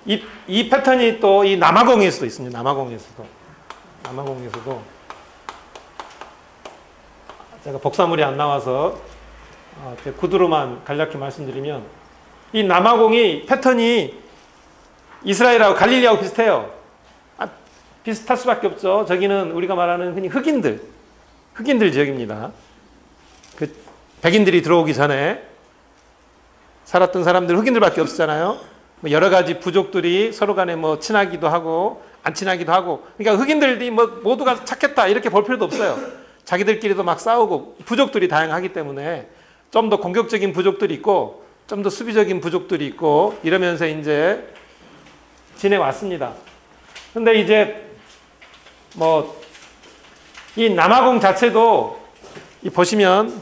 이 패턴이 또 이 남아공에서도 있습니다. 남아공에서도. 제가 복사물이 안 나와서 구두로만 간략히 말씀드리면 이 남아공이 패턴이 이스라엘하고 갈릴리하고 비슷해요. 비슷할 수밖에 없죠. 저기는 우리가 말하는 흔히 흑인들 지역입니다. 그 백인들이 들어오기 전에 살았던 사람들 흑인들밖에 없었잖아요. 뭐 여러 가지 부족들이 서로 간에 뭐 친하기도 하고 안 친하기도 하고. 그러니까 흑인들이 뭐 모두가 착했다 이렇게 볼 필요도 없어요. 자기들끼리도 막 싸우고 부족들이 다양하기 때문에 좀 더 공격적인 부족들이 있고 좀 더 수비적인 부족들이 있고 이러면서 이제 지내왔습니다. 근데 이제 뭐 이 남아공 자체도 보시면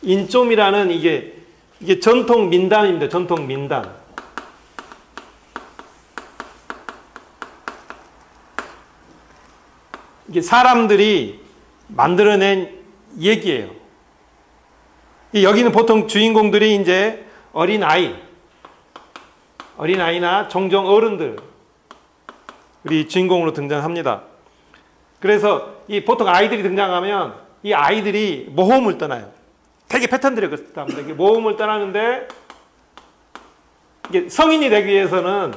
인쫌이라는 이게 전통 민담입니다. 전통 민담. 이게 사람들이 만들어낸 얘기예요. 여기는 보통 주인공들이 이제 어린아이나 종종 어른들 우리 주인공으로 등장합니다. 그래서 이 보통 아이들이 등장하면 이 아이들이 모험을 떠나요. 되게 패턴들이 그렇답니다. 이게 모험을 떠나는데 이게 성인이 되기 위해서는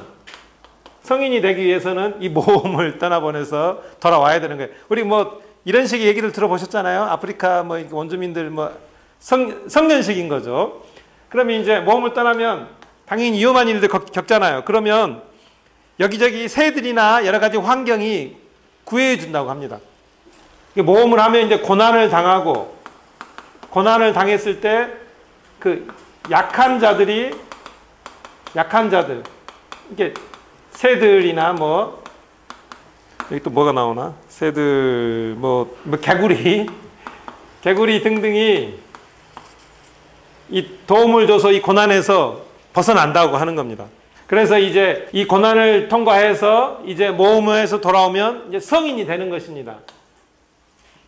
이 모험을 떠나보내서 돌아와야 되는 거예요. 우리 뭐 이런 식의 얘기를 들어보셨잖아요. 아프리카 뭐 원주민들 뭐 성년식인 거죠. 그러면 이제 모험을 떠나면 당연히 위험한 일들 겪잖아요. 그러면 여기저기 새들이나 여러 가지 환경이 구해해 준다고 합니다. 모험을 하면 이제 고난을 당했을 때 그 약한 자들, 이게 새들이나 뭐 여기 또 뭐가 나오나? 새들, 뭐 개구리 등등이 이 도움을 줘서 이 고난에서 벗어난다고 하는 겁니다. 그래서 이제 이 고난을 통과해서 이제 모험에서 돌아오면 이제 성인이 되는 것입니다.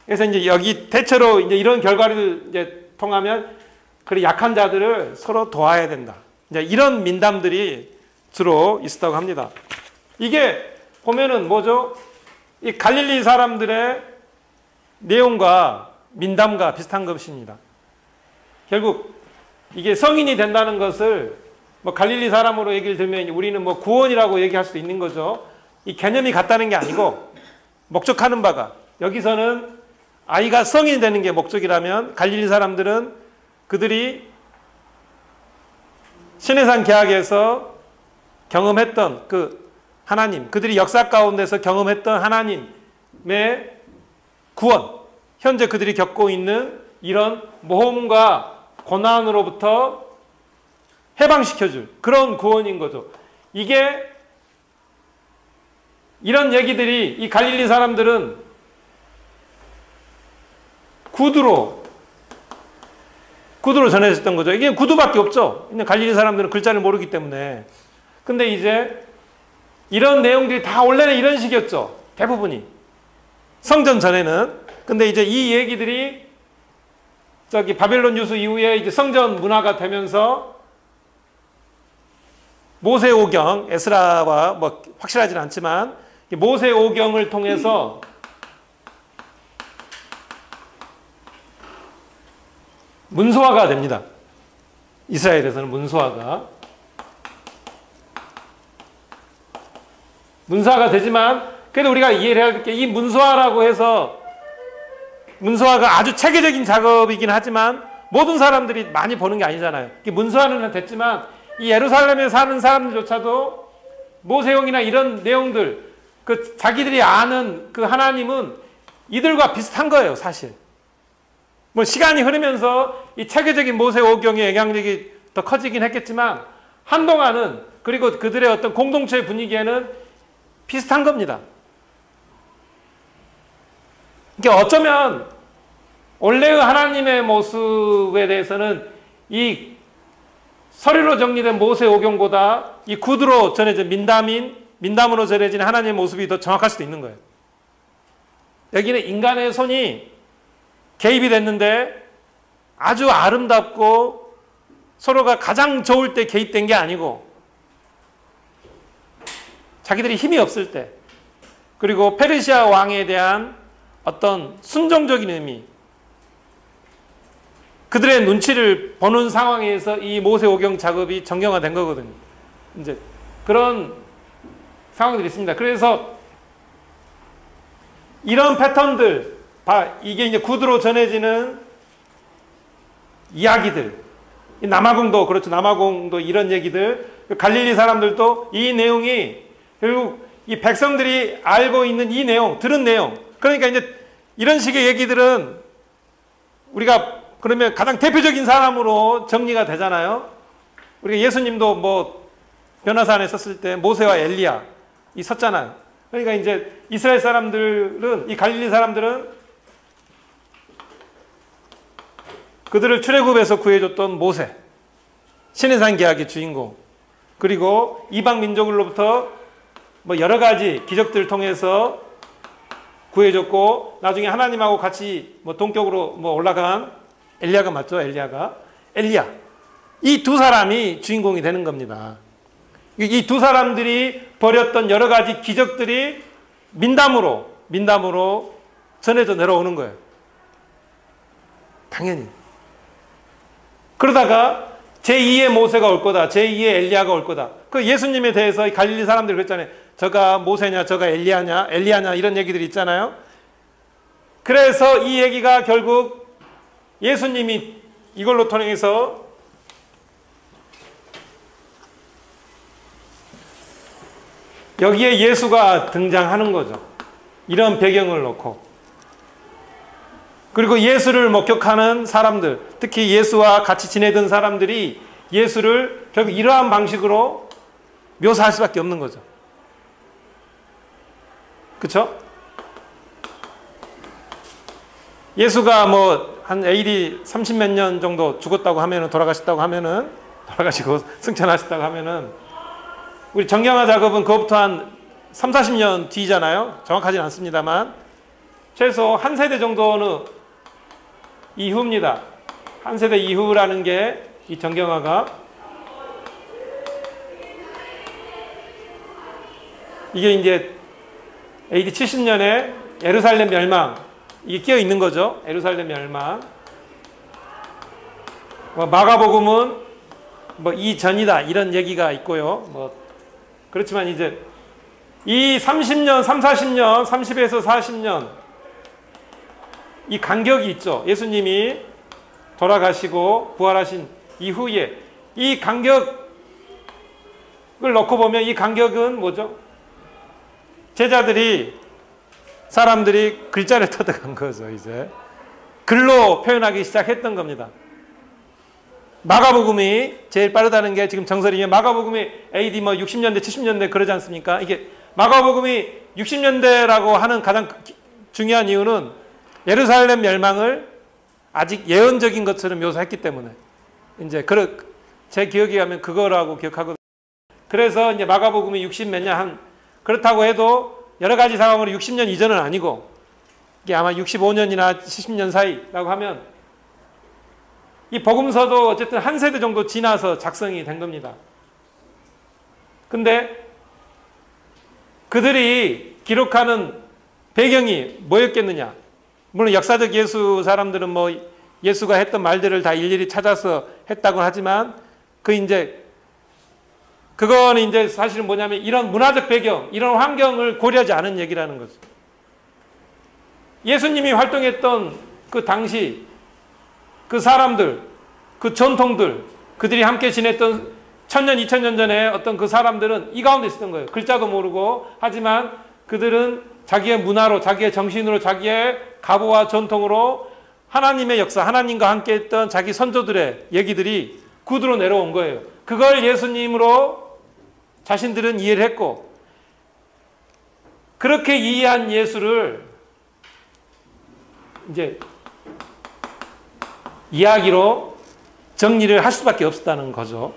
그래서 이제 여기 대체로 이제 이런 결과를 이제 통하면 그 약한 자들을 서로 도와야 된다. 이제 이런 민담들이 주로 있었다고 합니다. 이게 보면은 뭐죠? 이 갈릴리 사람들의 내용과 민담과 비슷한 것입니다. 결국 이게 성인이 된다는 것을 뭐 갈릴리 사람으로 얘기를 들면 우리는 뭐 구원이라고 얘기할 수도 있는 거죠. 이 개념이 같다는 게 아니고 목적하는 바가 여기서는 아이가 성인이 되는 게 목적이라면 갈릴리 사람들은 그들이 시내산 계약에서 경험했던 그 하나님, 그들이 역사 가운데서 경험했던 하나님의 구원, 현재 그들이 겪고 있는 이런 모험과 고난으로부터 해방시켜줄 그런 구원인 거죠. 이게 이런 얘기들이 이 갈릴리 사람들은 구두로 전해졌던 거죠. 이게 구두밖에 없죠. 근데 갈릴리 사람들은 글자를 모르기 때문에. 근데 이제 이런 내용들이 다 원래는 이런 식이었죠. 대부분이. 성전 전에는. 근데 이제 이 얘기들이 저기 바벨론 유수 이후에 이제 성전 문화가 되면서 모세오경, 에스라와 뭐 확실하지는 않지만 모세오경을 통해서 문서화가 됩니다. 이스라엘에서는 문서화가 되지만 그래도 우리가 이해를 해야 될 게 이 문서화라고 해서 문서화가 아주 체계적인 작업이긴 하지만 모든 사람들이 많이 보는 게 아니잖아요. 문서화는 됐지만 이 예루살렘에 사는 사람들조차도 모세오경이나 이런 내용들 그 자기들이 아는 그 하나님은 이들과 비슷한 거예요, 사실. 뭐 시간이 흐르면서 이 체계적인 모세오경의 영향력이 더 커지긴 했겠지만 한동안은 그리고 그들의 어떤 공동체 분위기에는 비슷한 겁니다. 그러니까 어쩌면 원래의 하나님의 모습에 대해서는 이 서류로 정리된 모세오경보다 이 구두로 전해진 민담으로 전해진 하나님의 모습이 더 정확할 수도 있는 거예요. 여기는 인간의 손이 개입이 됐는데 아주 아름답고 서로가 가장 좋을 때 개입된 게 아니고 자기들이 힘이 없을 때, 그리고 페르시아 왕에 대한 어떤 순종적인 의미, 그들의 눈치를 보는 상황에서 이 모세오경 작업이 정경화된 거거든요. 이제 그런 상황들이 있습니다. 그래서 이런 패턴들, 이게 이제 구두로 전해지는 이야기들, 남아공도 그렇죠. 남아공도 이런 얘기들, 갈릴리 사람들도 이 내용이 결국 이 백성들이 알고 있는 이 내용, 들은 내용. 그러니까 이제 이런 식의 얘기들은 우리가 그러면 가장 대표적인 사람으로 정리가 되잖아요. 우리가 예수님도 뭐 변호사 안에 썼을 때 모세와 엘리야 이 섰잖아요. 그러니까 이제 이스라엘 사람들은, 이 갈릴리 사람들은 그들을 출애굽에서 구해줬던 모세, 신해산 계약의 주인공, 그리고 이방 민족으로부터 뭐 여러 가지 기적들을 통해서 구해줬고 나중에 하나님하고 같이 뭐 동격으로 뭐 올라간 엘리야가 맞죠? 엘리야. 이 두 사람이 주인공이 되는 겁니다. 이 두 사람들이 벌였던 여러 가지 기적들이 민담으로 전해져 내려오는 거예요. 당연히. 그러다가 제2의 모세가 올 거다. 제2의 엘리야가 올 거다. 그 예수님에 대해서 갈릴리 사람들 그랬잖아요. 저가 모세냐, 저가 엘리야냐 이런 얘기들이 있잖아요. 그래서 이 얘기가 결국 예수님이 이걸로 통해서 여기에 예수가 등장하는 거죠. 이런 배경을 놓고. 그리고 예수를 목격하는 사람들, 특히 예수와 같이 지내던 사람들이 예수를 결국 이러한 방식으로 묘사할 수밖에 없는 거죠. 그렇죠? 예수가 뭐 한 AD 30몇 년 정도 죽었다고 하면은, 돌아가시고 승천하셨다고 하면은, 우리 정경화 작업은 그것부터 한 3, 40년 뒤잖아요. 정확하진 않습니다만 최소 한 세대 정도는 이후입니다. 한 세대 이후라는 게 이 정경화가, 이게 이제 AD 70년에 예루살렘 멸망, 이게 끼어 있는 거죠. 예루살렘 멸망. 마가복음은 뭐 이전이다 이런 얘기가 있고요. 뭐 그렇지만 이제 이 30년, 3, 40년, 30에서 40년 이 간격이 있죠. 예수님이 돌아가시고 부활하신 이후에 이 간격을 놓고 보면 이 간격은 뭐죠? 사람들이 글자를 터득한 거죠. 이제 글로 표현하기 시작했던 겁니다. 마가복음이 제일 빠르다는 게 지금 정설이면, 마가복음이 AD 뭐 60년대, 70년대 그러지 않습니까? 이게 마가복음이 60년대라고 하는 가장 중요한 이유는 예루살렘 멸망을 아직 예언적인 것처럼 묘사했기 때문에, 이제 제 기억에 의하면 그거라고 기억하거든요. 그래서 이제 마가복음이 60 몇 년 그렇다고 해도 여러 가지 상황으로 60년 이전은 아니고 이게 아마 65년이나 70년 사이라고 하면 이 복음서도 어쨌든 한 세대 정도 지나서 작성이 된 겁니다. 근데 그들이 기록하는 배경이 뭐였겠느냐? 물론 역사적 예수 사람들은 뭐 예수가 했던 말들을 다 일일이 찾아서 했다고 하지만 그건 이제 사실은 뭐냐면 이런 문화적 배경, 이런 환경을 고려하지 않은 얘기라는 거죠. 예수님이 활동했던 그 당시 그 사람들, 그 전통들, 그들이 함께 지냈던 1000년, 2000년 전에 어떤 그 사람들은 이 가운데 있었던 거예요. 글자도 모르고, 하지만 그들은 자기의 문화로, 자기의 정신으로, 자기의 가보와 전통으로 하나님의 역사, 하나님과 함께 했던 자기 선조들의 얘기들이 구두로 내려온 거예요. 그걸 예수님으로 자신들은 이해를 했고, 그렇게 이해한 예수를 이제 이야기로 정리를 할 수밖에 없었다는 거죠.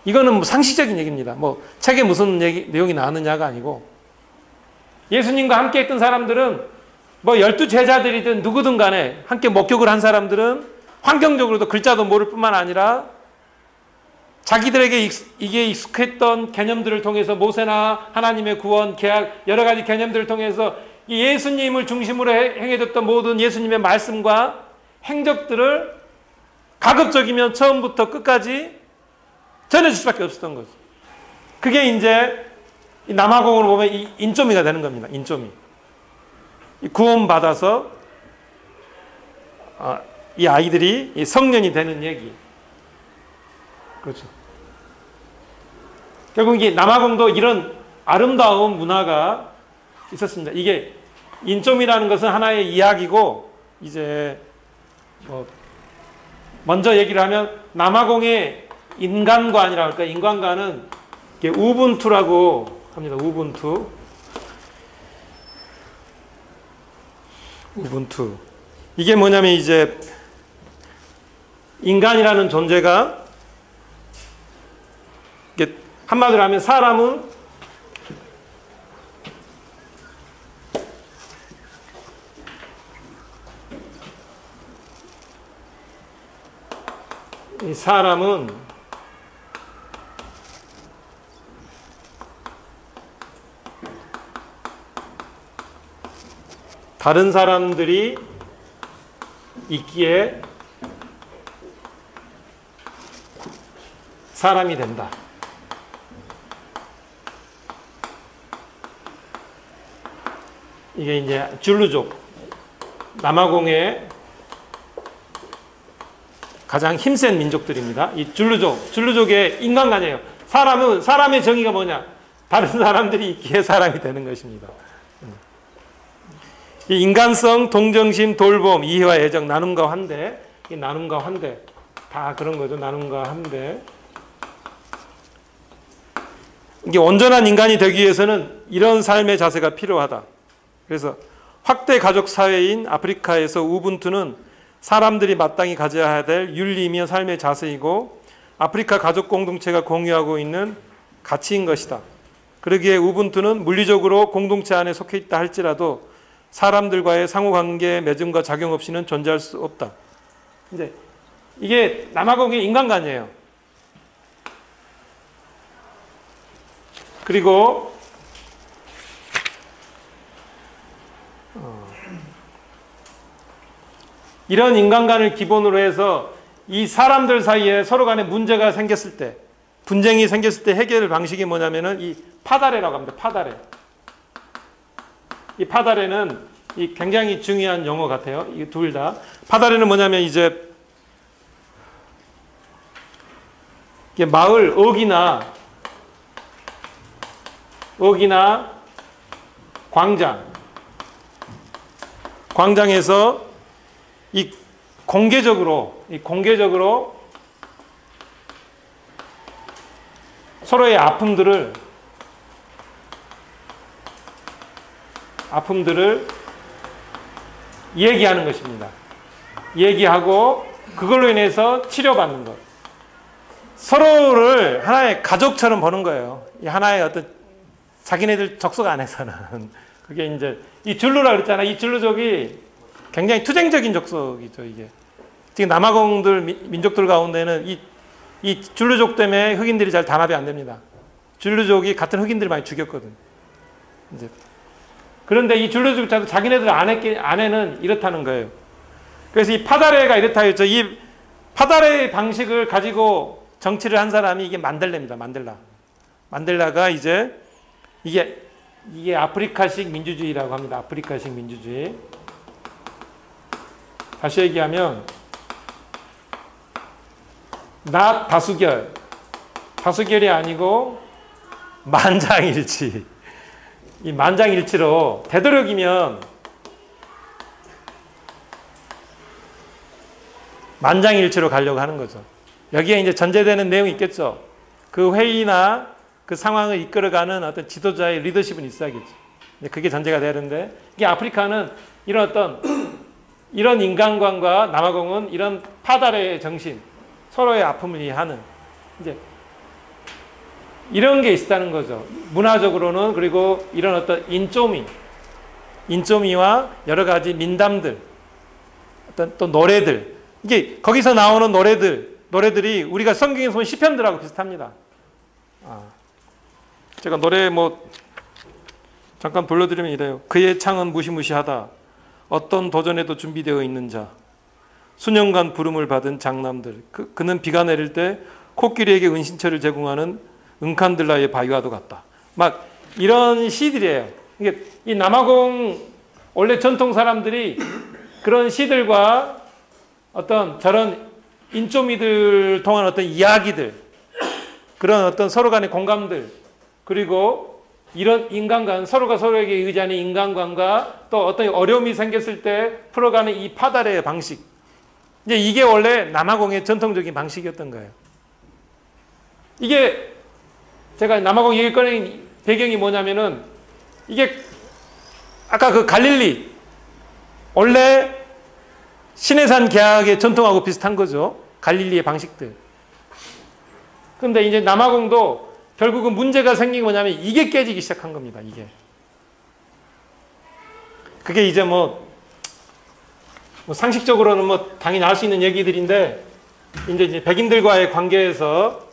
이거는 뭐 상식적인 얘기입니다. 뭐 책에 무슨 내용이 나왔느냐가 아니고, 예수님과 함께 했던 사람들은 뭐 12제자들이든 누구든 간에 함께 목격을 한 사람들은 환경적으로도 글자도 모를 뿐만 아니라 자기들에게 이게 익숙했던 개념들을 통해서 모세나 하나님의 구원, 계약, 여러 가지 개념들을 통해서 이 예수님을 중심으로 행해졌던 모든 예수님의 말씀과 행적들을 가급적이면 처음부터 끝까지 전해줄 수밖에 없었던 거죠. 그게 이제 남아공으로 보면 이 인조미가 되는 겁니다. 인조미. 구원받아서 이 아이들이 성년이 되는 얘기. 그렇죠. 결국 이게 남아공도 이런 아름다운 문화가 있었습니다. 이게 인조미라는 것은 하나의 이야기고, 이제 먼저 얘기를 하면 남아공의 인간관이라고 할까요? 인간관은 우분투라고 합니다. 우분투. 이게 뭐냐면 이제 인간이라는 존재가, 이게 한마디로 하면 사람은 다른 사람들이 있기에 사람이 된다. 이게 이제 줄루족, 남아공의 가장 힘센 민족들입니다. 이 줄루족의 인간관이에요. 사람은, 사람의 정의가 뭐냐? 다른 사람들이 있기에 사람이 되는 것입니다. 이 인간성, 동정심, 돌봄, 이해와 애정, 나눔과 환대, 이 나눔과 환대 다 그런 거죠. 나눔과 환대. 이게 온전한 인간이 되기 위해서는 이런 삶의 자세가 필요하다. 그래서 확대 가족 사회인 아프리카에서 우분투는 사람들이 마땅히 가져야 될 윤리이며 삶의 자세이고 아프리카 가족 공동체가 공유하고 있는 가치인 것이다. 그러기에 우분투는 물리적으로 공동체 안에 속해 있다 할지라도 사람들과의 상호관계 맺음과 작용 없이는 존재할 수 없다. 이제 이게 남아공의 인간관이에요. 그리고 이런 인간관을 기본으로 해서 이 사람들 사이에 서로 간에 문제가 생겼을 때, 분쟁이 생겼을 때 해결 방식이 뭐냐면은 이 파다레라고 합니다. 파다레. 이 파다레는 이 굉장히 중요한 용어 같아요. 이 둘 다. 파다레는 뭐냐면 이제 이게 마을 옥이나 광장에서 이 공개적으로 서로의 아픔들을 얘기하는 것입니다. 얘기하고 그걸로 인해서 치료받는 것. 서로를 하나의 가족처럼 보는 거예요. 하나의 어떤 자기네들 족속 안에서는. 그게 이제 이 줄루라 그랬잖아. 이 줄루족이 굉장히 투쟁적인 족속이죠. 이게 지금 남아공들 민족들 가운데는 이 줄루족 때문에 흑인들이 잘 단합이 안 됩니다. 줄루족이 같은 흑인들을 많이 죽였거든. 이제 그런데 이 줄루족 자기네들 안에는 이렇다는 거예요. 그래서 이 파다레가 이렇다 했죠. 이 파다레의 방식을 가지고 정치를 한 사람이 이게 만델라입니다. 만델라가 이제 이게 아프리카식 민주주의라고 합니다. 아프리카식 민주주의. 다시 얘기하면 다수결이 아니고 만장일치. 이 만장일치로 되도록이면 만장일치로 가려고 하는 거죠. 여기에 이제 전제되는 내용이 있겠죠. 그 회의나 그 상황을 이끌어가는 어떤 지도자의 리더십은 있어야겠죠. 그게 전제가 되는데 이게 아프리카는 이런 인간관과 남아공은 이런 파다레의 정신, 서로의 아픔을 이해하는 이제 이런 게 있다는 거죠. 문화적으로는. 그리고 이런 어떤 인조미와 여러 가지 민담들, 어떤 또 노래들, 이게 거기서 나오는 노래들은 노래들이 우리가 성경에서 보면 시편들하고 비슷합니다. 제가 노래 잠깐 불러드리면 이래요. 그의 창은 무시무시하다. 어떤 도전에도 준비되어 있는 자. 수년간 부름을 받은 장남들. 그는 비가 내릴 때 코끼리에게 은신처를 제공하는 은칸들라의 바위와도 같다. 막 이런 시들이에요. 이게 이 남아공 원래 전통 사람들이 그런 시들과 어떤 저런 인조미들 통한 어떤 이야기들, 그런 어떤 서로 간의 공감들, 그리고 이런 인간관, 서로가 서로에게 의지하는 인간관과 또 어떤 어려움이 생겼을 때 풀어가는 이 파달의 방식. 이제 이게 원래 남아공의 전통적인 방식이었던 거예요. 이게 제가 남아공 얘기 꺼낸 배경이 뭐냐면은 이게 아까 그 갈릴리 원래 시내산 개학의 전통하고 비슷한 거죠. 갈릴리의 방식들. 그런데 이제 남아공도 결국은 문제가 생긴 게 뭐냐면 이게 깨지기 시작한 겁니다. 이게. 그게 이제 상식적으로는 당연히 알 수 있는 얘기들인데 이제 백인들과의 관계에서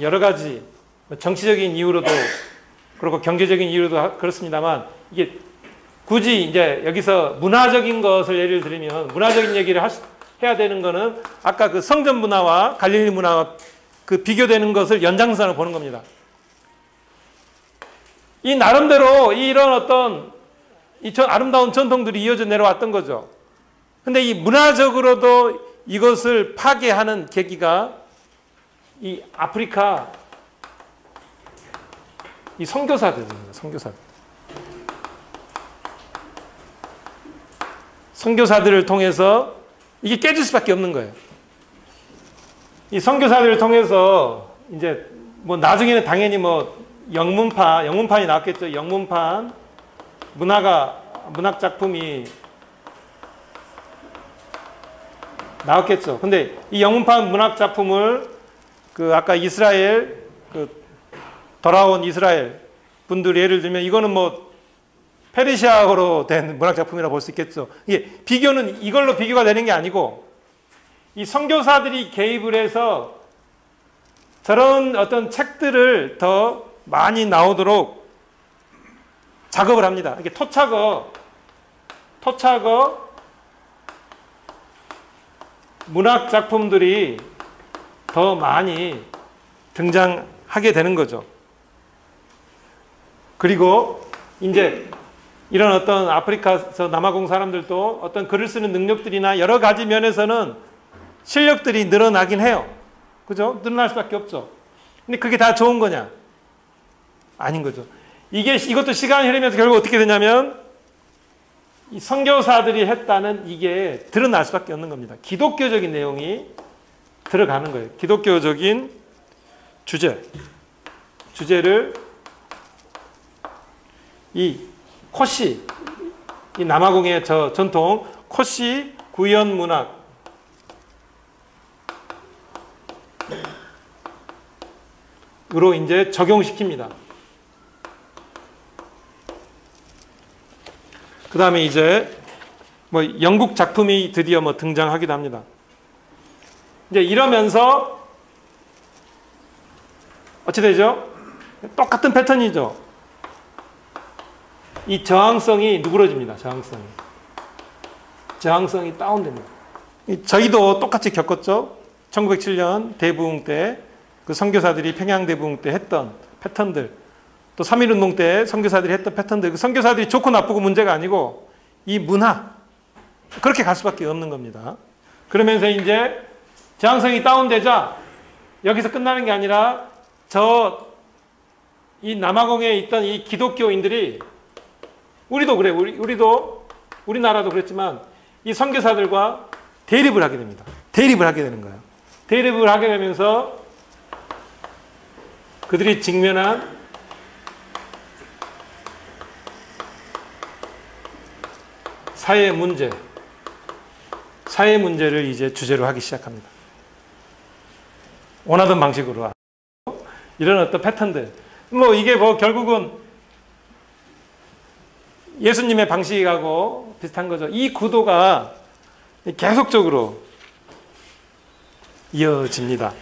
여러 가지 정치적인 이유로도 그리고 경제적인 이유로도 그렇습니다만 이게 굳이 이제 여기서 문화적인 것을 예를 들면 문화적인 얘기를 해야 되는 거는 아까 그 성전 문화와 갈릴리 문화와 그 비교되는 것을 연장선을 보는 겁니다. 이 나름대로 이런 어떤 아름다운 전통들이 이어져 내려왔던 거죠. 근데 이 문화적으로도 이것을 파괴하는 계기가 이 아프리카 이 선교사들입니다. 선교사들을 통해서 이게 깨질 수밖에 없는 거예요. 이 선교사들을 통해서 이제 나중에는 당연히 영문판이 나왔겠죠. 영문판 문학 작품이 나왔겠죠. 근데 이 영문판 문학 작품을 아까 이스라엘 돌아온 이스라엘 분들이 예를 들면 이거는 페르시아어로 된 문학 작품이라고 볼 수 있겠죠. 이게 비교는 이걸로 비교가 되는 게 아니고 이 선교사들이 개입을 해서 저런 어떤 책들을 더 많이 나오도록 작업을 합니다. 이게 토착어 문학 작품들이 더 많이 등장하게 되는 거죠. 그리고 이제 이런 어떤 아프리카에서 남아공 사람들도 어떤 글을 쓰는 능력들이나 여러 가지 면에서는 실력들이 늘어나긴 해요. 그죠? 늘어날 수밖에 없죠. 근데 그게 다 좋은 거냐? 아닌 거죠. 이것도 시간이 흐르면서 결국 어떻게 되냐면 이 선교사들이 했다는 이게 드러날 수밖에 없는 겁니다. 기독교적인 내용이 들어가는 거예요. 기독교적인 주제를 이 코시, 이 남아공의 전통 코시 구연 문학으로 이제 적용시킵니다. 그 다음에 이제 영국 작품이 드디어 등장하기도 합니다. 이제 이러면서 어찌 되죠? 똑같은 패턴이죠. 이 저항성이 누그러집니다. 저항성이 다운됩니다. 저희도 똑같이 겪었죠. 1907년 대부흥 때 그 선교사들이 평양 대부흥 때 했던 패턴들, 또 3.1운동 때 선교사들이 했던 패턴들, 그 선교사들이 좋고 나쁘고 문제가 아니고 이 문화, 그렇게 갈 수밖에 없는 겁니다. 그러면서 이제 저항성이 다운되자 여기서 끝나는 게 아니라 이 남아공에 있던 이 기독교인들이 우리도 그래. 우리나라도 그랬지만 이 선교사들과 대립을 하게 됩니다. 대립을 하게 되는 거예요. 대립을 하게 되면서 그들이 직면한 사회 문제를 이제 주제로 하기 시작합니다. 원하던 방식으로. 이런 어떤 패턴들. 이게 결국은 예수님의 방식하고 비슷한 거죠. 이 구도가 계속적으로 이어집니다.